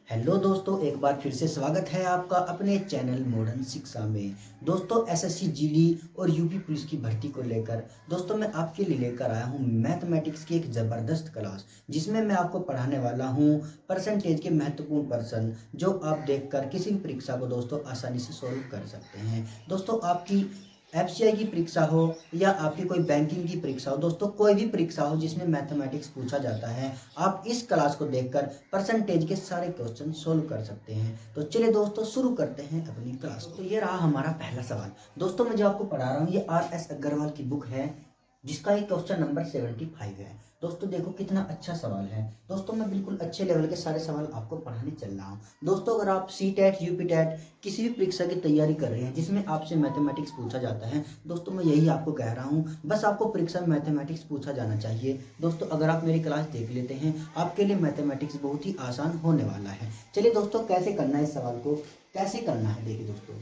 Hello दोस्तों, एक बार फिर से स्वागत है आपका अपने चैनल मॉडर्न शिक्षा में। दोस्तों, एसएससी जीडी और यूपी पुलिस की भर्ती को लेकर दोस्तों मैं आपके लिए लेकर आया हूं मैथमेटिक्स की एक ज़बरदस्त क्लास, जिसमें मैं आपको पढ़ाने वाला हूं परसेंटेज के महत्वपूर्ण प्रश्न, जो आप देखकर किसी भी परीक्षा को दोस्तों आसानी से सोल्व कर सकते हैं। दोस्तों, आपकी एफसीआई की परीक्षा हो या आपकी कोई बैंकिंग की परीक्षा हो, दोस्तों कोई भी परीक्षा हो जिसमें मैथमेटिक्स पूछा जाता है, आप इस क्लास को देखकर परसेंटेज के सारे क्वेश्चन सोल्व कर सकते हैं। तो चलिए दोस्तों शुरू करते हैं अपनी क्लास को। तो ये रहा हमारा पहला सवाल। दोस्तों, मैं जो आपको पढ़ा रहा हूँ ये आर.एस. अग्रवाल की बुक है, जिसका ये क्वेश्चन नंबर 75 है। दोस्तों देखो कितना अच्छा सवाल है। दोस्तों मैं बिल्कुल अच्छे लेवल के सारे सवाल आपको पढ़ाने चल रहा हूँ। दोस्तों, अगर आप सी टेट, यूपी टेट किसी भी परीक्षा की तैयारी कर रहे हैं जिसमें आपसे मैथमेटिक्स पूछा जाता है, दोस्तों मैं यही आपको कह रहा हूँ, बस आपको परीक्षा में मैथमेटिक्स पूछा जाना चाहिए। दोस्तों, अगर आप मेरी क्लास देख लेते हैं, आपके लिए मैथमेटिक्स बहुत ही आसान होने वाला है। चलिए दोस्तों, कैसे करना है इस सवाल को, कैसे करना है देखिए दोस्तों।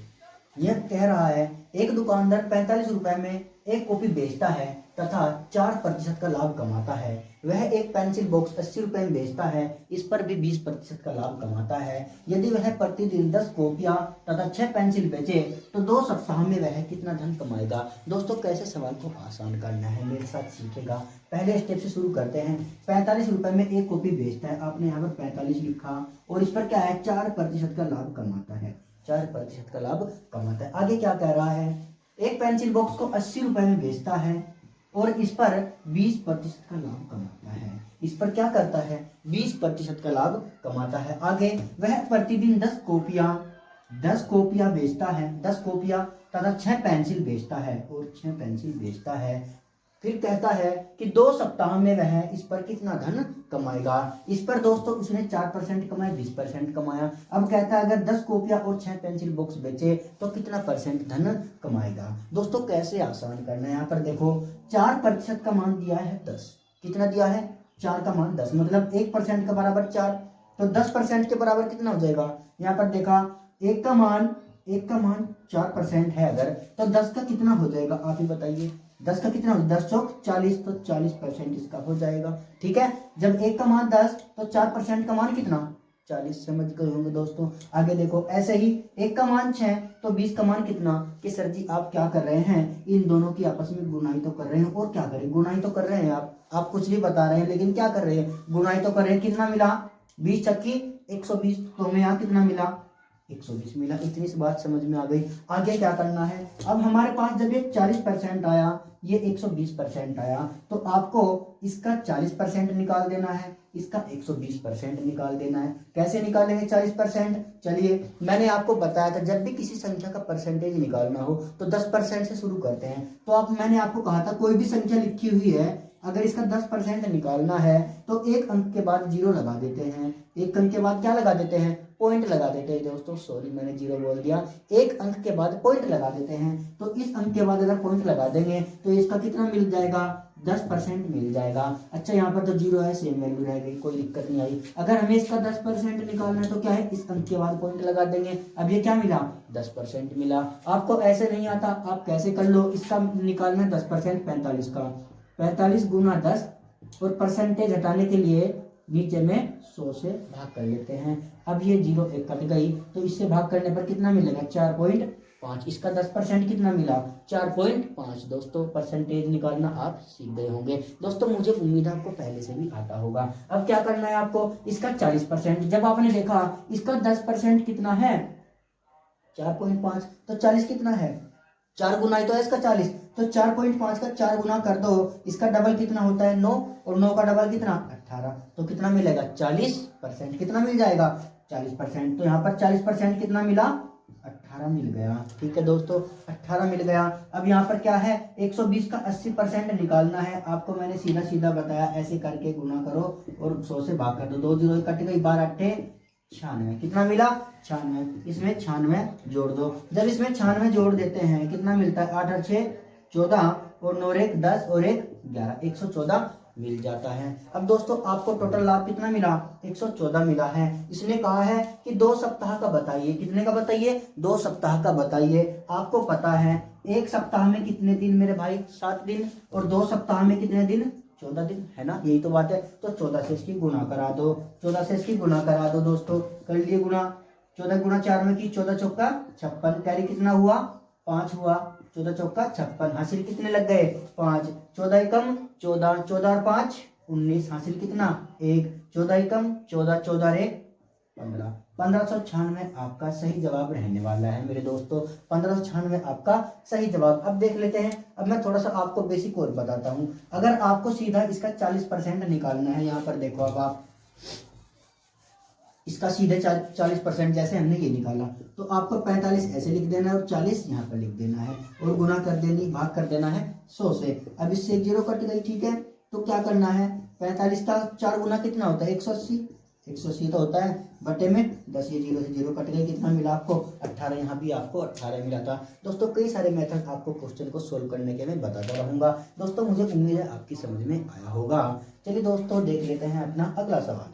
यह कह रहा है, एक दुकानदार 45 रुपए में एक कॉपी बेचता है तथा 4% का लाभ कमाता है। वह एक पेंसिल बॉक्स 80 रुपए में बेचता है, इस पर भी 20% का लाभ कमाता है। यदि वह प्रतिदिन 10 कॉपियां तथा 6 पेंसिल बेचे तो 2 सप्ताह में वह कितना धन कमाएगा। दोस्तों, कैसे सवाल को आसान करना है मेरे साथ सीखेगा। पहले स्टेप से शुरू करते हैं। 45 रुपए में एक कॉपी बेचता है, आपने यहाँ पर 45 लिखा और इस पर क्या है, 4% का लाभ कमाता है। 4% का लाभ कमाता है। आगे क्या कह रहा है, एक पेंसिल बॉक्स को 80 रुपए में बेचता है और इस पर 20% का लाभ कमाता है। इस पर क्या करता है, 20% का लाभ कमाता है। आगे वह प्रतिदिन 10 कॉपियां बेचता है, 10 कॉपियां तथा 6 पेंसिल बेचता है और 6 पेंसिल बेचता है। फिर कहता है कि 2 सप्ताह में वह इस पर कितना धन कमाएगा। इस पर दोस्तों उसने 4% कमाया, 20% कमाया। अब कहता है अगर 10 कॉपियां और 6 पेंसिल बॉक्स बेचे तो कितना परसेंट धन कमाएगा। दोस्तों कैसे आसान करना है, यहाँ पर देखो 4% का मान दिया है 10, कितना दिया है, 4 का मान 10, मतलब 1% का बराबर 4, तो 10% के बराबर कितना हो जाएगा। यहाँ पर देखा, एक का मान 4% है अगर, तो 10 का कितना हो जाएगा आप ही बताइए। 10 का कितना हो, 10 चौक 40, तो 40% इसका हो जाएगा। ठीक है, जब एक का मान 10 तो 4% का मान कितना, 40, समझ गए होंगे दोस्तों। आगे देखो, ऐसे ही एक का मान 6 तो 20 का मान कितना, कि सर जी आप क्या कर रहे हैं, इन दोनों की आपस में गुनाई तो कर रहे हैं, और क्या करें, गुनाई तो कर रहे हैं। आप कुछ भी बता रहे हैं लेकिन क्या कर रहे हैं, गुनाई तो कर रहे हैं। कितना मिला, 20 छक्की 120, तो हमें यहाँ कितना मिला, 120 मिला। इतनी सी बात समझ में आ गई। आगे क्या करना है, अब हमारे पास जब ये 40% आया, ये 120% आया, तो आपको इसका 40% निकाल देना है, इसका 120% निकाल देना है। कैसे निकालेंगे 40%, चलिए मैंने आपको बताया था जब भी किसी संख्या का परसेंटेज निकालना हो तो 10% से शुरू करते हैं। तो अब मैंने आपको कहा था कोई भी संख्या लिखी हुई है, अगर इसका 10% निकालना है तो एक अंक के बाद 0 लगा देते हैं, एक अंक के बाद क्या लगा देते हैं, पॉइंट लगा देते हैं। दोस्तों सॉरी, मैंने 0 बोल दिया, एक अंक के बाद पॉइंट लगा देते हैं। तो इस अंक के बाद अगर पॉइंट लगा देंगे तो इसका कितना मिल जाएगा, 10% मिल जाएगा। अच्छा, यहाँ पर तो 0 है, सेम वैल्यू रह गई, कोई दिक्कत नहीं आई। अगर हमें इसका 10% निकालना है तो क्या है, इस अंक के बाद पॉइंट लगा देंगे। अब ये क्या मिला, 10% मिला। आपको ऐसे नहीं आता, आप कैसे कर लो, इसका निकालना है 10%, 45 का, 45 गुना 10, और परसेंटेज हटाने के लिए नीचे में 100 से भाग कर लेते हैं। अब ये 0 एक कट गई, तो इससे भाग करने पर कितना मिलेगा, 4.5। इसका 10% कितना मिला, 4.5। दोस्तों परसेंटेज निकालना आप सीख गए होंगे। दोस्तों मुझे उम्मीद है आपको पहले से भी आता होगा। अब क्या करना है आपको, इसका 40%, जब आपने देखा इसका 10% कितना है, 4.5, तो 40 कितना है, 4 गुना ही तो है इसका 40, तो 4.5 का 4 गुना कर दो, इसका डबल कितना होता है 9, और 9 का डबल कितना 18, तो कितना मिलेगा 40%, कितना मिल जाएगा 40%। तो यहाँ पर 40% कितना मिला, 18 मिल गया। ठीक है दोस्तों, 18 मिल गया। अब यहाँ पर क्या है, 120 का 80% निकालना है। आपको मैंने सीधा सीधा बताया, ऐसे करके गुना करो और 100 से भाग कर दो, 2 जीरो कट गई, 12 अट्ठे 96, कितना मिला 96। इसमें 96 जोड़ दो, जब इसमें 96 जोड़ देते हैं कितना मिलता है, 8 और 6 14, और 9 और 1 10, और 1 11, 114 मिल जाता है। अब दोस्तों आपको टोटल लाभ कितना मिला, 114 मिला है। इसने कहा है कि 2 सप्ताह का बताइए, कितने का बताइए, 2 सप्ताह का बताइए। आपको पता है एक सप्ताह में कितने दिन मेरे भाई, 7 दिन, और 2 सप्ताह में कितने दिन, 14 दिन है ना, यही तो बात है। तो 14 से इसकी गुना करा दो, 14 से इसकी गुना करा दो दोस्तों, कर लिए गुना। 14 गुना 4 में की 14 चौका 56, कैरी कितना हुआ 5 हुआ, 14 चौका 56, हासिल कितने लग गए 5, 14 एकम 14, 14 और 5 19, हासिल कितना 1, 14 एकम 14, 14 और 1 15, 1596 आपका सही जवाब रहने वाला है मेरे दोस्तों। 1596 आपका सही जवाब। अब देख लेते हैं, अब मैं थोड़ा सा आपको बेसिक और बताता हूं। अगर आपको सीधा इसका 40% निकालना है, यहाँ पर देखो, अब आप इसका सीधे 40%, जैसे हमने ये निकाला, तो आपको 45 ऐसे लिख देना है और 40 यहाँ पर लिख देना है और गुना कर देनी, भाग कर देना है 100 से। अब इससे एक जीरो कट गई, ठीक है। तो क्या करना है, 45 का 4 गुना कितना होता है 180, 180 तो होता है, बटे में 10, ये जीरो से जीरो कट गई, कितना मिला आपको 18, यहाँ भी आपको 18 मिला था। दोस्तों कई सारे मेथड आपको क्वेश्चन को सोल्व करने के मैं बताता रहूंगा। दोस्तों मुझे उम्मीद है आपकी समझ में आया होगा। चलिए दोस्तों देख लेते हैं अपना अगला सवाल।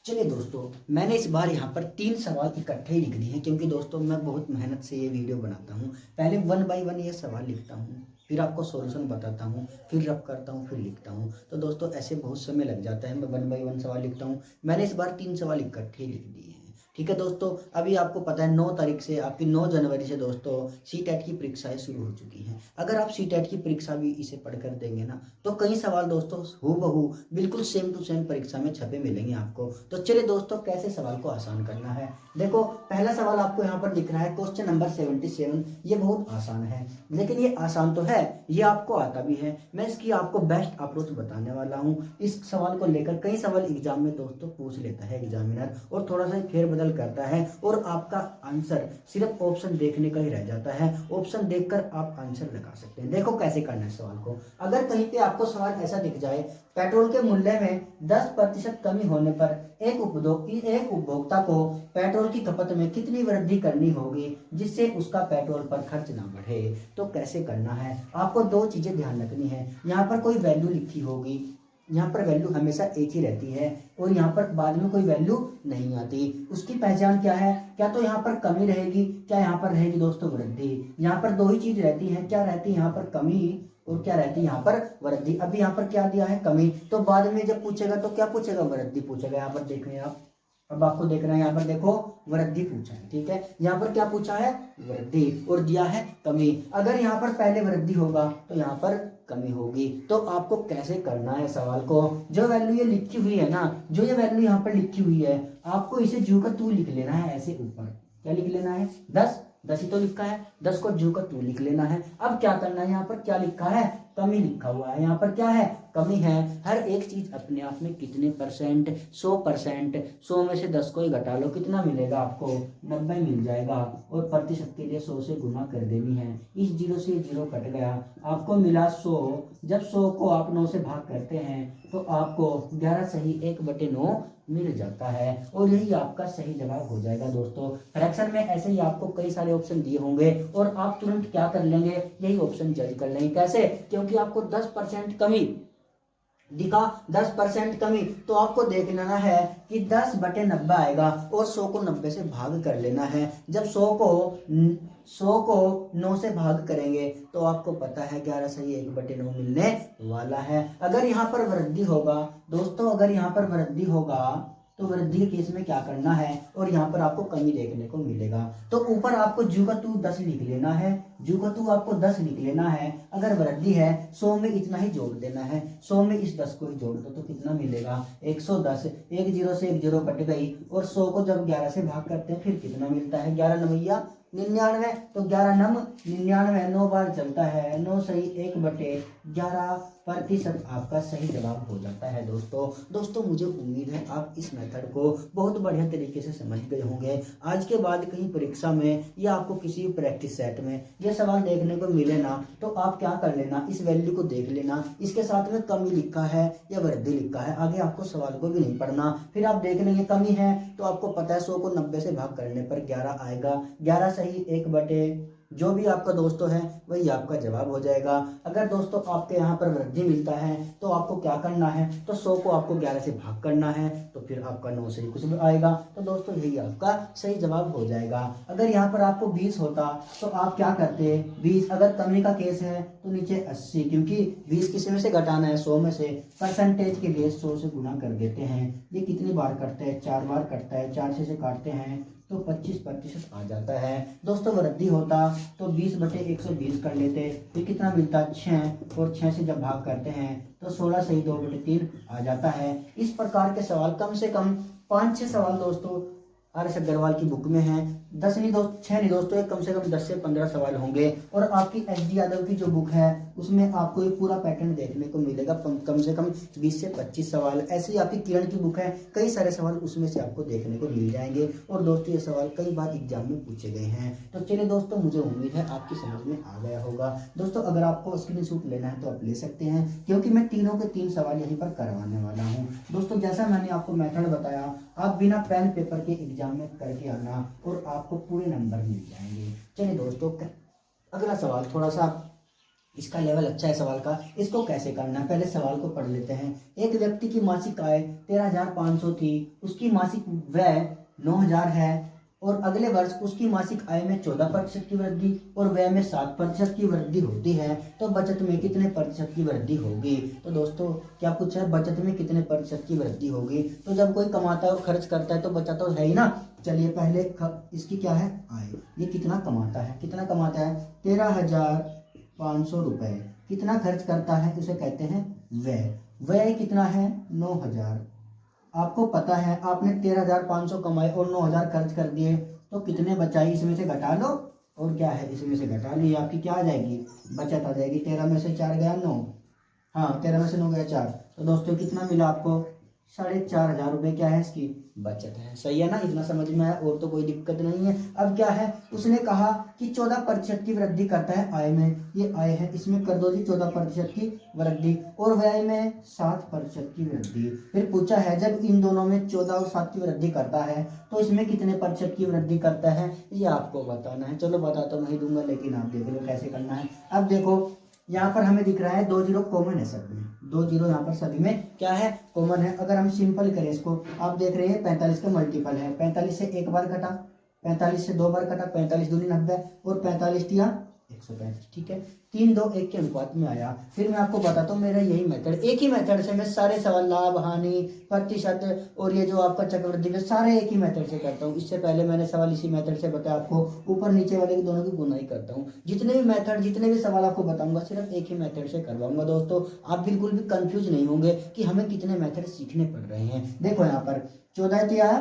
चलिए दोस्तों, मैंने इस बार यहाँ पर 3 सवाल इकट्ठे ही लिख दिए हैं, क्योंकि दोस्तों मैं बहुत मेहनत से ये वीडियो बनाता हूँ। पहले 1 बाय 1 ये सवाल लिखता हूँ, फिर आपको सॉल्यूशन बताता हूँ, फिर रफ करता हूँ, फिर लिखता हूँ। तो दोस्तों ऐसे बहुत समय लग जाता है, मैं 1 बाय 1 सवाल लिखता हूँ। मैंने इस बार 3 सवाल इकट्ठे ही लिख दिए हैं, ठीक है दोस्तों। अभी आपको पता है 9 तारीख से, आपकी 9 जनवरी से दोस्तों सीटेट की परीक्षाएं शुरू हो चुकी हैं। अगर आप सीटेट की परीक्षा भी इसे पढ़कर देंगे ना, तो कई सवाल दोस्तों हूबहू बिल्कुल सेम टू सेम परीक्षा में छपे मिलेंगे आपको। तो चलिए दोस्तों, कैसे सवाल को आसान करना है। देखो पहला सवाल आपको यहाँ पर दिख रहा है, क्वेश्चन नंबर 77। ये बहुत आसान है, लेकिन ये आसान तो है, ये आपको आता भी है। मैं इसकी आपको बेस्ट अप्रोच बताने वाला हूँ। इस सवाल को लेकर कई सवाल एग्जाम में दोस्तों पूछ लेता है एग्जामिनर, और थोड़ा सा फेरबदल करता है, और आपका आंसर सिर्फ ऑप्शन देखने का ही रह जाता है। ऑप्शन देखकर आप आंसर लगा सकते हैं। देखो कैसे करना है सवाल को। अगर कहीं पे आपको सवाल ऐसा दिख जाए, पेट्रोल के मूल्य में 10% कमी होने पर एक उपभोक्ता को पेट्रोल की खपत में कितनी वृद्धि करनी होगी जिससे उसका पेट्रोल पर खर्च ना बढ़े। तो कैसे करना है, आपको 2 चीजें ध्यान रखनी है। यहाँ पर कोई वैल्यू लिखी होगी, यहाँ पर वैल्यू हमेशा एक ही रहती है, और यहाँ पर बाद में कोई वैल्यू नहीं आती। उसकी पहचान क्या है, क्या तो यहाँ पर कमी रहेगी, क्या यहाँ पर रहेगी दोस्तों वृद्धि। यहाँ पर 2 ही चीज रहती है, क्या रहती है यहाँ पर कमी, और क्या रहती है यहाँ पर वृद्धि। अभी यहाँ पर क्या दिया है कमी, तो बाद में जब पूछेगा तो क्या पूछेगा वृद्धि पूछेगा। यहाँ पर देख रहे हैं आप, अब आपको देखना है, यहाँ पर देखो वृद्धि पूछा है, ठीक है। यहाँ पर क्या पूछा है वृद्धि, और दिया है कमी। अगर यहाँ पर पहले वृद्धि होगा तो यहाँ पर कमी होगी। तो आपको कैसे करना है सवाल को, जो वैल्यू ये लिखी हुई है ना, जो ये वैल्यू यहाँ पर लिखी हुई है, आपको इसे जू का तू लिख लेना है। ऐसे ऊपर क्या लिख लेना है 10 ही तो लिखा है, 10 को जू का तू लिख लेना है। अब क्या करना है, यहाँ पर क्या लिखा है कमी लिखा हुआ है, यहाँ पर क्या है कमी है। हर एक चीज अपने आप में कितने परसेंट 100%, 100 में से 10 को ही घटा लो, कितना मिलेगा आपको 90 मिल जाएगा, और प्रतिशत के लिए 100 से गुना कर देनी है। इस जीरो से जीरो कट गया, आपको मिला 100। जब 100 को आप 9 से भाग करते हैं तो आपको 11 सही 1/9 मिल जाता है, और यही आपका सही जवाब हो जाएगा दोस्तों। फ्रैक्शन में ऐसे ही आपको कई सारे ऑप्शन दिए होंगे, और आप तुरंत क्या कर लेंगे, यही ऑप्शन जज कर लेंगे। कैसे, क्योंकि आपको 10% कमी दिखा, 10% कमी, तो आपको देख लेना है कि 10/90 आएगा, और 100 को 90 से भाग कर लेना है। जब 100 को 9 से भाग करेंगे तो आपको पता है 11 सही 1/9 मिलने वाला है। अगर यहाँ पर वृद्धि होगा दोस्तों, अगर यहाँ पर वृद्धि होगा तो वृद्धि के केस में क्या करना है, और यहाँ पर आपको कमी देखने को मिलेगा। तो ऊपर आपको जू का तू 10 लिख लेना है, जू का तू आपको 10 लिख लेना है। अगर वृद्धि है 100 में इतना ही जोड़ देना है, 100 में इस 10 को ही जोड़ दो तो कितना मिलेगा 110। 1 जीरो से 1 जीरो कट गई, और 100 को जब 11 से भाग करते हैं फिर कितना मिलता है 11 नवैया 99। तो 11 नम 99, 9 बार चलता है, 9 सही 1/11% आपका सही जवाब हो जाता है दोस्तों मुझे उम्मीद है आप इस मेथड को बहुत बढ़िया तरीके से समझ गए होंगे। आज के बाद कहीं परीक्षा में या आपको किसी प्रैक्टिस सेट में ये सवाल देखने को मिले ना, तो आप क्या कर लेना, इस वैल्यू को देख लेना, इसके साथ में कमी लिखा है या वृद्धि लिखा है, आगे आपको सवाल को भी नहीं पढ़ना। फिर आप देख लेंगे कमी है तो आपको पता है 100 को 90 से भाग करने पर 11 आएगा, 11 सही 1/9 जो भी आपका दोस्तों है वही आपका जवाब हो जाएगा। अगर दोस्तों आपके यहाँ पर वृद्धि मिलता है तो आपको क्या करना है, तो 100 को आपको 11 से भाग करना है, तो फिर आपका 9 से कुछ भी आएगा, तो दोस्तों यही आपका सही जवाब हो जाएगा। अगर यहाँ पर आपको 20 होता तो आप क्या करते, 20 अगर कमी का केस है तो नीचे 80, क्योंकि 20 किसी में से घटाना है 100 में से, परसेंटेज के लिए 100 से गुना कर देते हैं। ये कितनी बार करते हैं, 4 बार करता है, 4 से काटते हैं तो 25% आ जाता है। दोस्तों वृद्धि होता तो 20/120 कर लेते, फिर कितना मिलता 6, और 6 से जब भाग करते हैं तो 16 सही 2/3 आ जाता है। इस प्रकार के सवाल कम से कम 5-6 सवाल दोस्तों आर.एस. अग्रवाल की बुक में है। 10 नहीं दोस्त 6 नहीं दोस्तों, एक कम से कम 10 से 15 सवाल होंगे। और आपकी एच.डी. यादव की जो बुक है उसमें आपको ये पूरा पैटर्न देखने को मिलेगा, कम से कम 20 से 25 सवाल। ऐसे ही आपकी किरण की बुक है, कई सारे सवाल उसमें से आपको देखने को मिल जाएंगे। और दोस्तों ये सवाल कई बार एग्जाम में पूछे गए हैं। तो चलिए दोस्तों, मुझे उम्मीद है आपकी समझ में आ गया होगा। दोस्तों अगर आपको स्क्रीनशॉट लेना है तो आप ले सकते हैं, क्योंकि मैं तीनों के 3 सवाल यहीं पर करवाने वाला हूँ। दोस्तों जैसा मैंने आपको मेथड बताया, आप बिना पेन पेपर के एग्जाम में करके आना और आपको पूरे नंबर मिल जाएंगे। चलिए दोस्तों, अगला सवाल थोड़ा सा इसका लेवल अच्छा है सवाल का, इसको कैसे करना है पहले सवाल को पढ़ लेते हैं। एक व्यक्ति की मासिक आय 13,500 थी, उसकी मासिक व्यय 9,000 है, और अगले वर्ष उसकी मासिक आय में 14% की वृद्धि और व्यय में 7% की वृद्धि होती है, तो बचत में कितने प्रतिशत की वृद्धि होगी। तो दोस्तों क्या पूछा है, बचत में कितने प्रतिशत की वृद्धि होगी। तो जब कोई कमाता है और खर्च करता है तो बचा तो है ही ना। चलिए पहले इसकी क्या है आय, ये कितना कमाता है, कितना कमाता है 13,500 रुपए, कितना खर्च करता है उसे कहते हैं व्यय। व्यय कितना है 9,000। आपको पता है आपने 13,500 कमाए और 9,000 खर्च कर दिए, तो कितने बचाई, इसमें से घटा लो, और क्या है इसमें से घटा ली, आपकी क्या आ जाएगी बचत आ जाएगी। 13 में से 4 गया 9, हाँ 13 में से 9 गया 4, तो दोस्तों कितना मिला आपको 4,500 रुपये क्या है इसकी बचत है। सही है ना, इतना समझ में आया और तो कोई दिक्कत नहीं है। अब क्या है, उसने कहा कि 14% की वृद्धि करता है आय में, ये आय है, इसमें कर दो जी 14% की वृद्धि, और व्यय में 7% की वृद्धि। फिर पूछा है जब इन दोनों में 14 और 7 की वृद्धि करता है तो इसमें कितने प्रतिशत की वृद्धि करता है, ये आपको बताना है। चलो बता तो नहीं दूंगा, लेकिन आप देख लो कैसे करना है। अब देखो यहाँ पर हमें दिख रहा है 2 जीरो कॉमन है सब में, 2 जीरो यहाँ पर सभी में क्या है कॉमन है। अगर हम सिंपल करें इसको, आप देख रहे हैं 45 का मल्टीपल है, 45 से 1 बार कटा, 45 से 2 बार कटा, 45 दूनी 90, और 45 दिया 135, ठीक है, 3 2 1 के अनुपात में आया। फिर मैं आपको बताता हूँ मेरा यही मेथड, एक ही मेथड से मैं सारे सवाल लाभ हानि प्रतिशत और ये जो आपका चक्रवृद्धि सारे एक ही मेथड से करता हूँ। इससे पहले मैंने सवाल इसी मेथड से बताया आपको, ऊपर नीचे वाले की दोनों की गुनाई करता हूँ। जितने भी मेथड जितने भी सवाल आपको बताऊंगा सिर्फ एक ही मेथड से करवाऊंगा। दोस्तों आप बिल्कुल भी कंफ्यूज नहीं होंगे कि हमें कितने मेथड सीखने पड़ रहे हैं। देखो यहाँ पर 14 दिया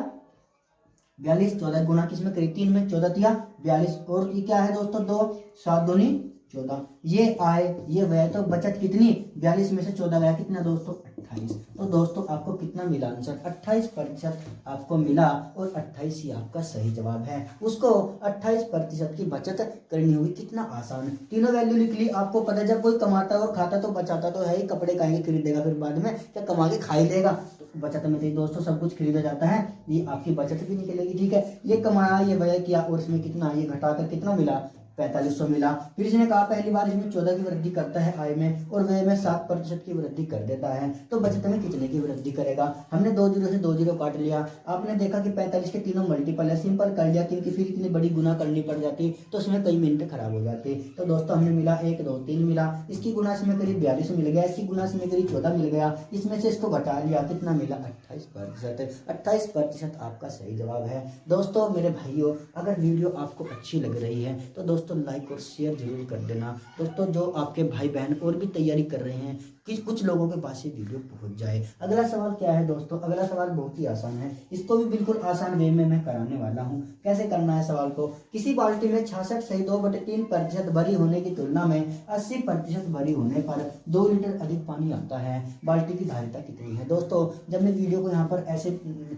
42, 14 गुना किसमें करी 3 में, 14 दिया 42, और ये क्या है दोस्तों 2, 7 दूनी 14, ये आय ये व्यय, तो बचत कितनी 42 में से 14 गया कितना दोस्तों 28। तो दोस्तों आपको कितना मिला आंसर 28% आपको मिला, और 28 ही आपका सही जवाब है। उसको 28% की बचत करनी होगी, कितना आसान, तीनों वैल्यू लिख ली। आपको पता है जब कोई कमाता और खाता तो बचाता तो है ही, कपड़े काहेंगे खरीदेगा फिर बाद में, क्या कमा के खा ही लेगा, बचत में थी दोस्तों सब कुछ खरीदा जाता है, ये आपकी बचत भी निकलेगी। ठीक है, ये कमाया ये व्यय किया और इसमें कितना ये घटाकर कितना मिला 4500 मिला। फिर इसने कहा पहली बार इसमें 14 की वृद्धि करता है आय में और व्यय में 7% की वृद्धि कर देता है, तो बचत में कितने की वृद्धि करेगा। हमने 2 जीरो से 2 जीरो काट लिया, आपने देखा कि 45 के तीनों मल्टीपल है, सिंपल कर लिया, क्योंकि फिर इतनी बड़ी गुना करनी पड़ जाती तो उसमें कई मिनट खराब हो जाते। तो दोस्तों हमने मिला 1 2 3 मिला, इसकी गुना इसमें करीब 42 मिल गया, इसकी गुना इसमें करीब 14 मिल गया, इसमें से इसको घटा लिया कितना मिला 28%। 28% आपका सही जवाब है। दोस्तों मेरे भाइयों, अगर वीडियो आपको अच्छी लग रही है तो दोस्तों लाइक और शेयर जरूर कर देना। दोस्तों जो आपके भाई बहन और भी तैयारी कर रहे हैं कि कुछ लोगों के पास ये वीडियो पहुंच जाए। अगला सवाल क्या है दोस्तों, अगला सवाल बहुत ही आसान है, इसको भी बिल्कुल आसान वे में मैं कराने वाला हूँ। कैसे करना है सवाल को, किसी बाल्टी में 66 सही 2/3% भरी होने की तुलना में 80% भरी होने पर 2 लीटर अधिक पानी आता है, बाल्टी की धारिता कितनी है। दोस्तों जब मैं वीडियो को यहाँ पर ऐसे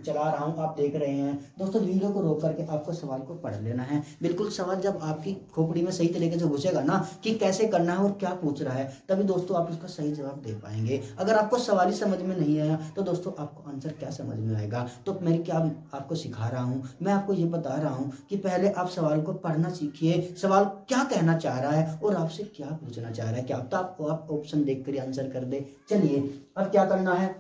चला रहा हूँ आप देख रहे हैं, दोस्तों वीडियो को रोक करके आपको सवाल को पढ़ लेना है। बिल्कुल सवाल जब आपकी खोपड़ी में सही तरीके से घुसेगा ना कि कैसे करना है और क्या पूछ रहा है, तभी दोस्तों आप इसका सही जवाब आप दे पाएंगे। अगर आपको सवाल ही समझ में नहीं आया तो दोस्तों आपको आंसर क्या समझ में आएगा। तो मैं क्या आपको सिखा रहा हूँ, मैं आपको ये बता रहा हूँ कि पहले आप सवाल को पढ़ना सीखिए, सवाल क्या कहना चाह रहा है और आपसे क्या पूछना चाह रहा है, क्या तो आप ऑप्शन देख कर आंसर कर दे। चलिए अब क्या करना है,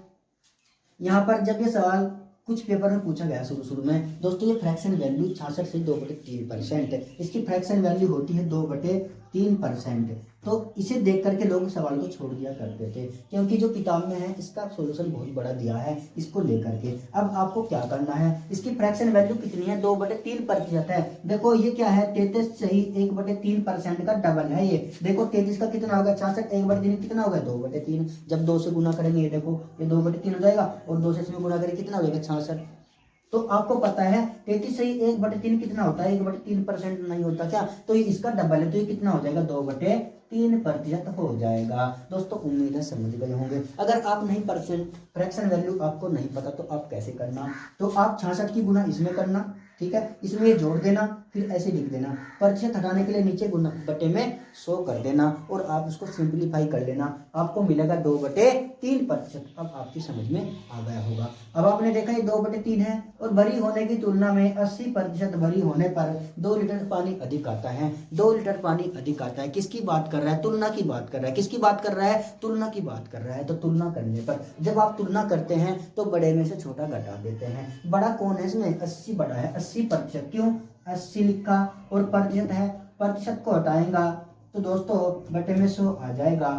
यहाँ पर जब ये सवाल कुछ पेपर में पूछा गया शुरू शुरू में दोस्तों, ये फ्रैक्शन वैल्यू 66 से 2/3%, इसकी फ्रैक्शन वैल्यू होती है 2/3%। तो इसे देख करके लोग सवाल को छोड़ दिया करते थे, क्योंकि जो किताब में है इसका सॉल्यूशन बहुत बड़ा दिया है इसको लेकर के। अब आपको क्या करना है, इसकी फ्रैक्शन वैल्यू कितनी है, 2/3% है। देखो ये क्या है, 33 सही 1/3% का डबल है ये। देखो 33 का कितना होगा 66, 1/3 कितना होगा 2/3। जब 2 से गुना करेंगे ये देखो ये 2/3 हो जाएगा, और 2 से इसमें गुना करेंगे कितना हो जाएगा 66। तो आपको पता है 33 सही 1/3 कितना होता है, 1/3% नहीं होता क्या, तो ये इसका डबल है, तो ये कितना हो जाएगा 2/3% हो जाएगा। दोस्तों उम्मीद है समझ गए होंगे। अगर आप नहीं फ्रैक्शन वैल्यू आपको नहीं पता तो आप कैसे करना, तो आप 66 की गुना इसमें करना, ठीक है, इसमें ये जोड़ देना, फिर ऐसे लिख देना, प्रतिशत हटाने के लिए नीचे गुना बटे में 100 कर देना और आप उसको सिंपलीफाई कर लेना, आपको मिलेगा 2/3%। अब आपकी समझ में आ गया होगा। अब आपने देखा ये 2/3 है और भरी होने की तुलना में 80% भरी होने पर 2 लीटर पानी अधिक आता है। 2 लीटर पानी अधिक आता है, किसकी बात कर रहा है, तुलना की बात कर रहा है। किसकी बात कर रहा है, तुलना की बात कर रहा है। तो तुलना करने पर जब आप तुलना करते हैं तो बड़े में से छोटा घटा देते हैं। बड़ा कौन है इसमें, 80 बड़ा है, 80%, क्यों 80 लिखा, और प्रतिशत है, प्रतिशत को हटाएगा तो दोस्तों बटे में 100 आ जाएगा।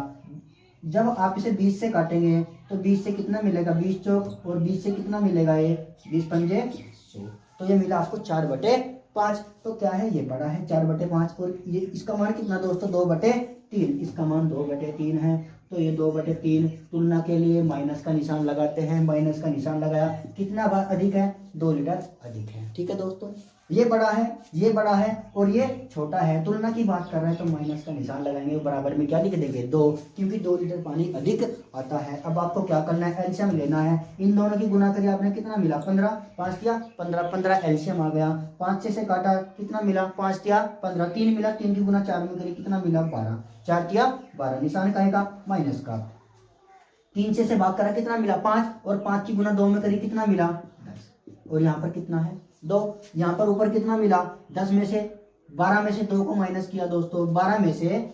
जब आप इसे 20 से काटेंगे तो 20 से कितना मिलेगा, 20 चौक, और 20 से कितना मिलेगा ये 20 पंजे 100, तो ये मिला आपको 4/5। तो क्या है ये बड़ा है 4/5, और ये इसका मान कितना दोस्तों 2/3, इसका मान 2/3 है। तो ये 2/3 तुलना के लिए माइनस का निशान लगाते हैं, माइनस का निशान लगाया, कितना अधिक है 2 लीटर अधिक है। ठीक है दोस्तों, ये बड़ा है, ये बड़ा है और ये छोटा है, तुलना की बात कर रहे हैं तो माइनस का निशान लगाएंगे, बराबर में क्या लिख देंगे 2, क्योंकि 2 लीटर पानी अधिक आता है। अब आपको क्या करना है, एलसीएम लेना है, इन दोनों की गुना करिए, आपने कितना मिला 15, 5 किया 15, 15 एलसीएम आ गया, 5 से काटा कितना मिला 5 किया 15, 3 मिला, 3 की गुना 4 में करिए कितना मिला 12, 4 किया 12, निशान कहेगा माइनस का। 3 से भाग करा कितना मिला 5, और 5 की गुना 2 में करी कितना मिला 10, और यहाँ पर कितना है 2, यहाँ पर ऊपर कितना मिला 10 में से 12 में से 2 को माइनस किया दोस्तों, 12 में से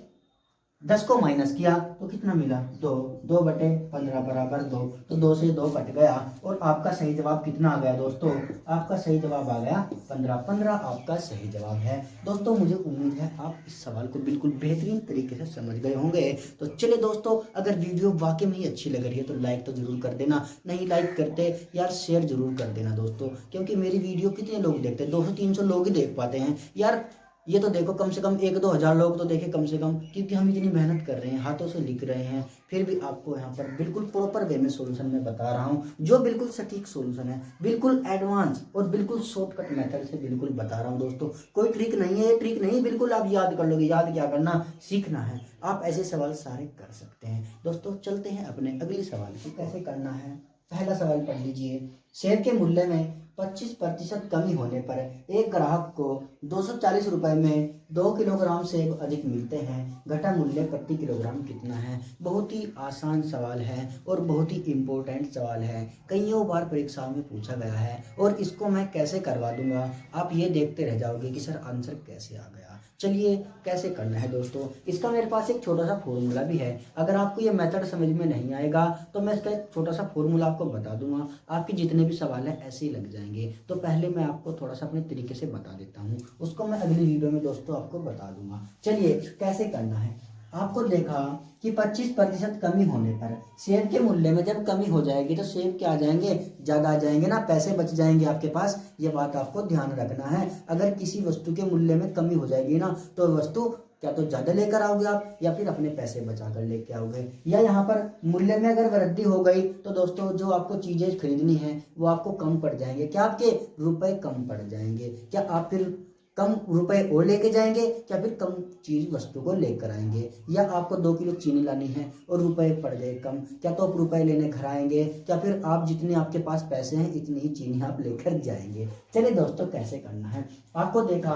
10 को माइनस किया तो कितना मिला 2, 2/15 बराबर 2, तो 2 से 2 कट गया और आपका सही जवाब कितना आ गया दोस्तों, आपका सही जवाब आ गया 15, 15 आपका सही जवाब है। दोस्तों मुझे उम्मीद है आप इस सवाल को बिल्कुल बेहतरीन तरीके से समझ गए होंगे। तो चलिए दोस्तों, अगर वीडियो वाकई में ही अच्छी लग रही है तो लाइक तो जरूर कर देना, नहीं लाइक करते यार शेयर जरूर कर देना दोस्तों, क्योंकि मेरी वीडियो कितने लोग देखते हैं, 200-300 लोग ही देख पाते हैं यार। ये तो देखो कम से कम 1-2 हज़ार लोग तो देखे कम से कम, क्योंकि हम इतनी मेहनत कर रहे हैं, हाथों से लिख रहे हैं, फिर भी आपको यहाँ पर बिल्कुल प्रॉपर वे में सॉल्यूशन में बता रहा हूँ, जो बिल्कुल सटीक सॉल्यूशन है, बिल्कुल एडवांस और बिल्कुल शॉर्टकट मेथड से बिल्कुल बता रहा हूँ दोस्तों। कोई ट्रिक नहीं है, ट्रिक नहीं, बिल्कुल आप याद कर लोगे। याद क्या करना, सीखना है, आप ऐसे सवाल सारे कर सकते हैं। दोस्तों चलते हैं अपने अगले सवाल को कैसे करना है। पहला सवाल पढ़ लीजिए, शेयर के मूल्य में 25% कमी होने पर एक ग्राहक को 240 रुपए में 2 किलोग्राम सेब अधिक मिलते हैं, घटा मूल्य प्रति किलोग्राम कितना है। बहुत ही आसान सवाल है और बहुत ही इम्पोर्टेंट सवाल है, कईयों बार परीक्षाओं में पूछा गया है और इसको मैं कैसे करवा दूंगा आप ये देखते रह जाओगे कि सर आंसर कैसे आ गया। चलिए कैसे करना है दोस्तों, इसका मेरे पास एक छोटा सा फॉर्मूला भी है। अगर आपको ये मेथड समझ में नहीं आएगा तो मैं इसका एक छोटा सा फॉर्मूला आपको बता दूंगा, आपके जितने भी सवाल हैं ऐसे ही लग जाएंगे। तो पहले मैं आपको थोड़ा सा अपने तरीके से बता देता हूँ, उसको मैं अगली वीडियो में दोस्तों आपको बता दूंगा। चलिए कैसे करना है, आपको देखा कि 25% कमी होने पर सेब के मूल्य में जब कमी हो जाएगी तो सेब क्या आ जाएंगे, ज़्यादा आ जाएंगे ना, पैसे बच जाएंगे आपके पास, ये बात आपको ध्यान रखना है। अगर किसी वस्तु के मूल्य में कमी हो जाएगी ना तो वस्तु क्या तो ज़्यादा लेकर आओगे आप या फिर अपने पैसे बचा कर लेके आओगे, या यहाँ पर मूल्य में अगर वृद्धि हो गई तो दोस्तों जो आपको चीज़ें खरीदनी है वो आपको कम पड़ जाएंगे, क्या आपके रुपए कम पड़ जाएंगे, क्या आप फिर कम रुपए और लेके जाएंगे, क्या फिर कम चीज वस्तु को लेकर आएंगे, या आपको 2 किलो चीनी लानी है और रुपए पड़ गए कम, क्या तो आप रुपए लेने घर आएंगे, क्या फिर आप जितने आपके पास पैसे हैं इतनी ही चीनी आप लेकर जाएंगे। चलिए दोस्तों कैसे करना है, आपको देखा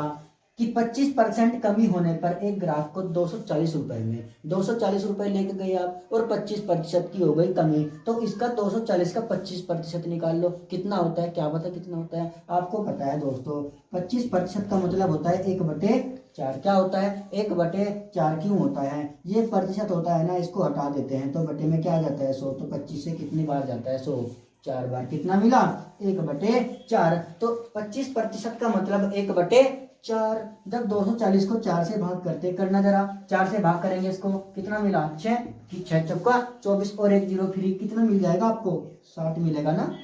कि 25% कमी होने पर एक ग्राहक को 240 रुपए में 240 रुपए लेके गए आप और 25% की हो गई कमी, तो इसका 240 का 25% निकाल लो, कितना होता है, क्या पता कितना होता है, आपको पता है दोस्तों। 25% का मतलब होता है 1/4। क्या होता है, 1/4 क्यों होता है, ये प्रतिशत होता है ना, इसको हटा देते हैं तो बटे में क्या आ जाता है 100, तो 25 से कितनी बार जाता है 100, 4 बार, कितना मिला 1/4। तो 25% का मतलब 1/4। जब 240 को 4 से भाग करते, करना जरा, 4 से भाग करेंगे इसको, कितना मिला 6, कि 6 चौका 24 और 1 0 फ्री, कितना मिल जाएगा आपको 60 मिलेगा ना।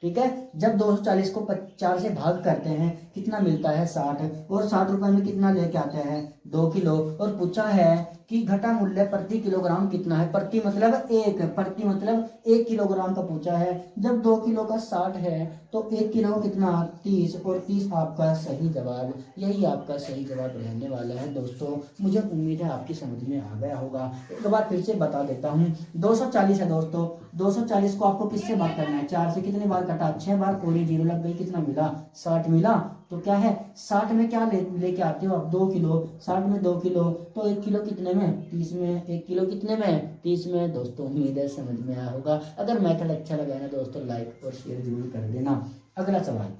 ठीक है, जब 240 को 4 से भाग करते हैं कितना मिलता है 60, और 60 रुपए में कितना लेके आते हैं 2 किलो, और पूछा है कि घटा मूल्य प्रति किलोग्राम कितना है, प्रति मतलब एक, प्रति मतलब 1 किलोग्राम का पूछा है। जब 2 किलो का 60 है तो 1 किलो कितना 30, और 30 आपका सही जवाब, यही आपका सही जवाब रहने वाला है दोस्तों। मुझे उम्मीद है आपकी समझ में आ गया होगा। एक बार फिर से बता देता हूँ, 240 है दोस्तों, 240 को आपको किससे भाग करना है, 4 से, कितनी बार कटा 6 बार, और ये 0 लग गई, कितना मिला 60 मिला। तो क्या है 60 में क्या लेके आते हो आप 2 किलो, 60 में 2 किलो, तो 1 किलो कितने में 30 में, 1 किलो कितने में 30 में। दोस्तों उम्मीद है समझ में आया होगा। अगर मेथड अच्छा लगा है ना दोस्तों, लाइक और शेयर जरूर कर देना। अगला सवाल,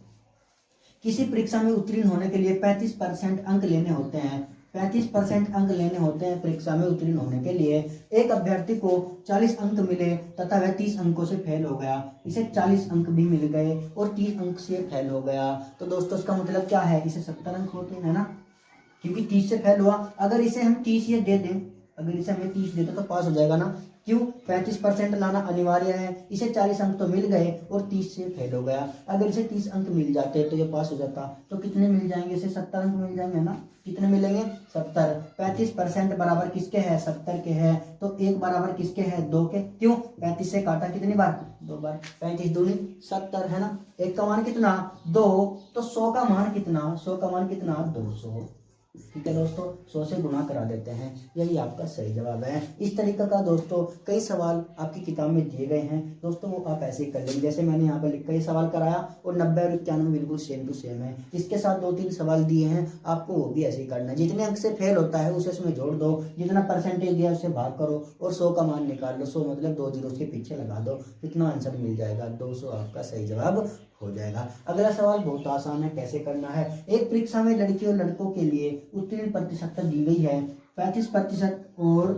किसी परीक्षा में उत्तीर्ण होने के लिए 35% अंक लेने होते हैं, 35% अंक लेने होते हैं परीक्षा में उत्तीर्ण होने के लिए। एक अभ्यर्थी को 40 अंक मिले तथा वह 30 अंकों से फेल हो गया, इसे 40 अंक भी मिल गए और 30 अंक से फेल हो गया, तो दोस्तों इसका मतलब क्या है, इसे 70 अंक होते हैं ना, क्योंकि 30 से फेल हुआ। अगर इसे हम 30 ये दे दें, अगर इसे हमें 30 दे दो तो पास हो जाएगा ना, क्यों 35% लाना अनिवार्य है। इसे 40 अंक तो मिल गए और 30 से फेल हो गया, अगर इसे 30 अंक मिल जाते तो ये पास हो जाता। तो कितने मिल जाएंगे, इसे 70 अंक मिल जाएंगे ना, कितने मिलेंगे 70। 35% बराबर किसके है 70 के है, तो 1 बराबर किसके है 2 के, क्यों 35 से काटा कितनी बार 2 बार, 35 दूनी 70 है ना। 1 का मान कितना 2, तो 100 का मान कितना, 100 का मान कितना 200। ठीक है दोस्तों, 100 से गुणा करा देते हैं, यही आपका सही जवाब है। इस तरीके का दोस्तों कई सवाल आपकी किताब में दिए गए हैं दोस्तों, वो आप ऐसे ही कर लेंगे। जैसे मैंने यहाँ पर लिख कर ये सवाल कराया और 90 और 91 बिल्कुल सेम टू सेम है। इसके साथ 2-3 सवाल दिए हैं, आपको वो भी ऐसे ही करना है। जितने अंक से फेल होता है उसे उसमें जोड़ दो, जितना परसेंटेज दिया उससे भाग करो और 100 का मान निकाल लो। 100 मतलब 2 जीरो के पीछे लगा दो, कितना आंसर मिल जाएगा 200, आपका सही जवाब हो जाएगा। अगला सवाल बहुत आसान है, कैसे करना है। एक परीक्षा में लड़की और लड़कों के लिए उत्तीर्ण प्रतिशत दी गई है 35% और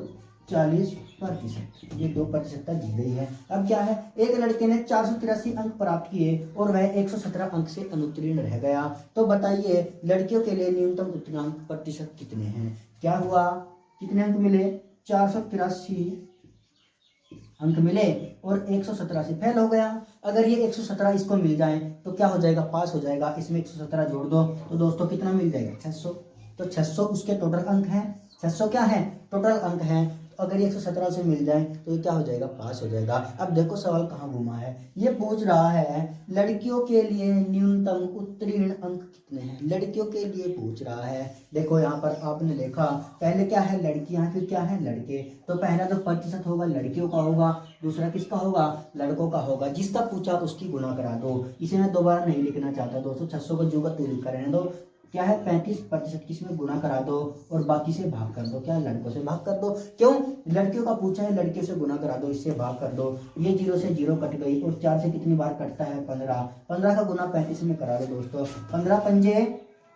40%, ये 2% दी गई है। अब क्या है, एक लड़के ने 483 अंक प्राप्त किए और वह 117 अंक से अनुत्तीर्ण रह गया, तो बताइए लड़कियों के लिए न्यूनतम उत्तीर्ण प्रतिशत कितने हैं। क्या हुआ, कितने अंक मिले 483 अंक मिले और 117 से फेल हो गया। अगर ये 117 इसको मिल जाए तो क्या हो जाएगा, पास हो जाएगा। इसमें 117 जोड़ दो तो दोस्तों कितना मिल जाएगा 600, तो 600 उसके टोटल अंक हैं, 600 क्या है टोटल अंक हैं। तो अगर ये 117 से मिल जाए तो ये क्या हो जाएगा, पास हो जाएगा। अब देखो सवाल कहाँ घुमा है, ये पूछ रहा है लड़कियों के लिए न्यूनतम उत्तीर्ण अंक कितने हैं, लड़कियों के लिए पूछ रहा है। देखो यहाँ पर आपने देखा पहले क्या है लड़कियां, फिर क्या है लड़के, तो पहला जो प्रतिशत होगा लड़कियों का होगा, दूसरा किसका होगा लड़कों का होगा। जिसका पूछा उसकी गुना करा दो, इसे मैं दोबारा नहीं लिखना चाहता दोस्तों, 600 को जो का तू लिखा रहने दो। क्या है 35% किसमें गुना करा दो और बाकी से भाग कर दो, क्या है लड़कों से भाग कर दो, क्यों लड़कियों का पूछा है, लड़कियों से गुना करा दो, इससे भाग कर दो। ये 0 से 0 कट गई और 4 से कितनी बार कटता है 15, 15 का गुना 35 में करा दो दोस्तों। 15 पंजे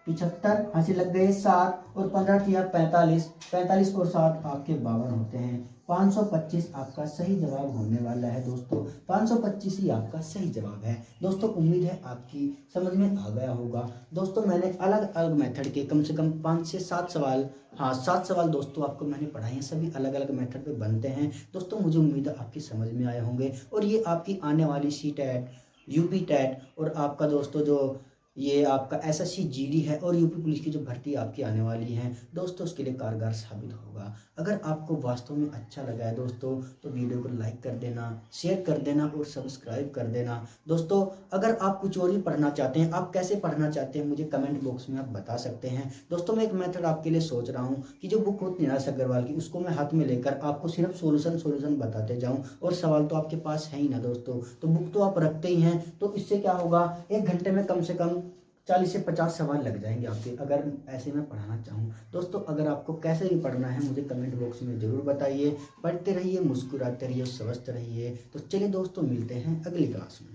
75, हंसी लग गए 7 और 15 किया 45, 45 और 7 आपके 52 होते हैं। 525 आपका सही जवाब होने वाला है दोस्तों, 525 ही आपका सही जवाब है दोस्तों। उम्मीद है आपकी समझ में आ गया होगा दोस्तों। मैंने अलग अलग मेथड के कम से कम 5 से 7 सवाल, हाँ 7 सवाल दोस्तों आपको मैंने पढ़ाए हैं, सभी अलग अलग मेथड पे बनते हैं दोस्तों। मुझे उम्मीद है आपकी समझ में आए होंगे और ये आपकी आने वाली CTET, UP टेट और आपका दोस्तों जो ये आपका SSC GD है और UP पुलिस की जो भर्ती आपकी आने वाली है दोस्तों, उसके लिए कारगर साबित होगा। अगर आपको वास्तव में अच्छा लगा है दोस्तों तो वीडियो को लाइक कर देना, शेयर कर देना और सब्सक्राइब कर देना दोस्तों। अगर आप कुछ और भी पढ़ना चाहते हैं, आप कैसे पढ़ना चाहते हैं मुझे कमेंट बॉक्स में आप बता सकते हैं दोस्तों। मैं एक मेथड आपके लिए सोच रहा हूँ कि जो बुक होती है निराश अग्रवाल की, उसको मैं हाथ में लेकर आपको सिर्फ सोल्यूशन बताते जाऊँ, और सवाल तो आपके पास है ही ना दोस्तों, तो बुक तो आप रखते ही हैं, तो इससे क्या होगा 1 घंटे में कम से कम 40 से 50 सवाल लग जाएंगे आपके, अगर ऐसे में पढ़ाना चाहूँ। दोस्तों अगर आपको कैसे भी पढ़ना है मुझे कमेंट बॉक्स में ज़रूर बताइए। पढ़ते रहिए, मुस्कुराते रहिए, स्वस्थ रहिए। तो चलिए दोस्तों, मिलते हैं अगली क्लास में।